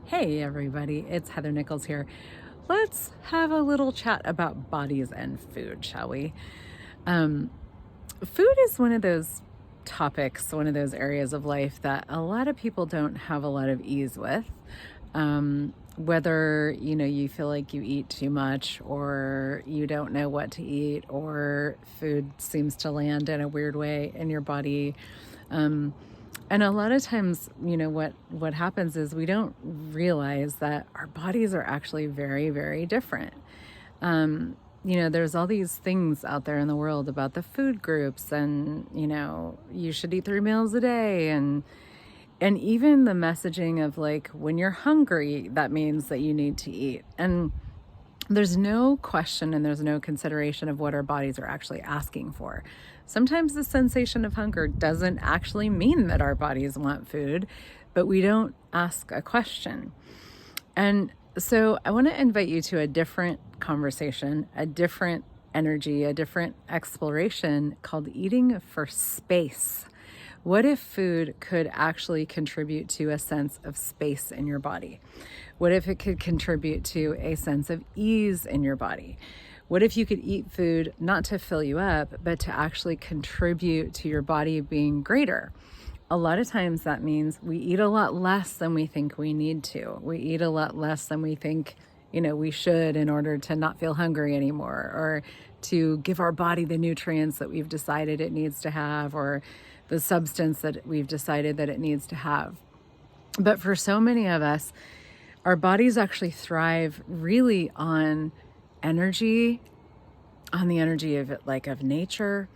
Hey everybody, it's Heather Nichols here. Let's have a little chat about bodies and food, shall we? Um, Food is one of those topics, one of those areas of life that a lot of people don't have a lot of ease with. Whether, you feel like you eat too much or you don't know what to eat or food seems to land in a weird way in your body. Um, and a lot of times, what happens is we don't realize that our bodies are actually very, very different. There's all these things out there in the world about the food groups and, you should eat 3 meals a day and even the messaging of like when you're hungry, that means that you need to eat. And there's no question and there's no consideration of what our bodies are actually asking for. Sometimes the sensation of hunger doesn't actually mean that our bodies want food, but we don't ask a question. And so I want to invite you to a different conversation, a different energy, a different exploration called eating for space. What if food could actually contribute to a sense of space in your body? What if it could contribute to a sense of ease in your body? What if you could eat food not to fill you up, but to actually contribute to your body being greater? A lot of times that means we eat a lot less than we think we need to. We eat a lot less than we think, we should in order to not feel hungry anymore or to give our body the nutrients that we've decided it needs to have or the substance that we've decided that it needs to have. But for so many of us, our bodies actually thrive really on energy, on the energy of nature,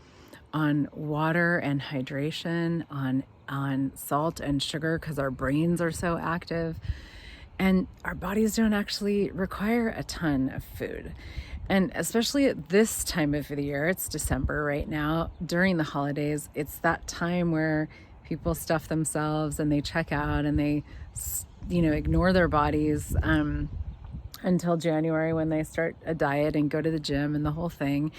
on water and hydration, on salt and sugar because our brains are so active. And our bodies don't actually require a ton of food. And especially at this time of the year, it's December right now, during the holidays, it's that time where people stuff themselves and they check out and they, ignore their bodies until January when they start a diet and go to the gym and the whole thing.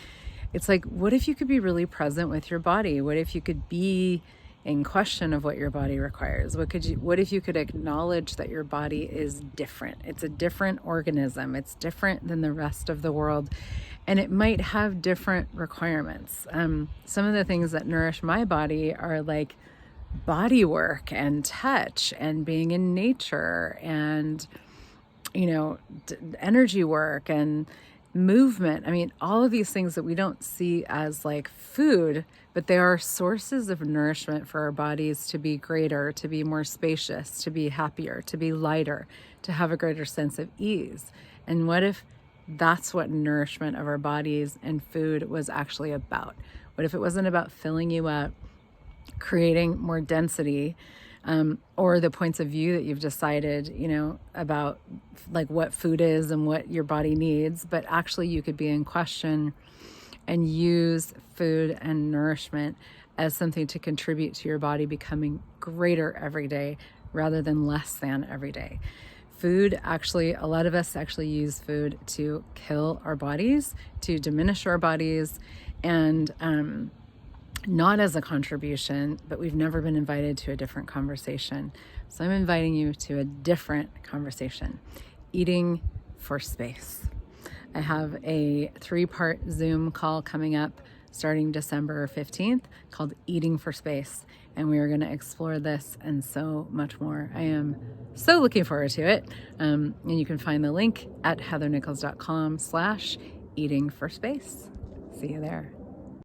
It's like, what if you could be really present with your body? What if you could be in question of what your body requires? What if you could acknowledge that your body is different? It's a different organism. It's different than the rest of the world. And it might have different requirements. Some of the things that nourish my body are like body work and touch and being in nature and, energy work and movement. I mean, all of these things that we don't see as like food, but they are sources of nourishment for our bodies to be greater, to be more spacious, to be happier, to be lighter, to have a greater sense of ease. And what if that's what nourishment of our bodies and food was actually about? What if it wasn't about filling you up, creating more density, or the points of view that you've decided, about like what food is and what your body needs, but actually you could be in question and use food and nourishment as something to contribute to your body becoming greater every day rather than less than every day. Food, actually, a lot of us actually use food to kill our bodies, to diminish our bodies, and not as a contribution, but we've never been invited to a different conversation. So I'm inviting you to a different conversation, eating for space. I have a 3-part Zoom call coming up starting December 15th called Eating for Space. And we are going to explore this and so much more. I am so looking forward to it. And you can find the link at heathernichols.com/eating for space. See you there.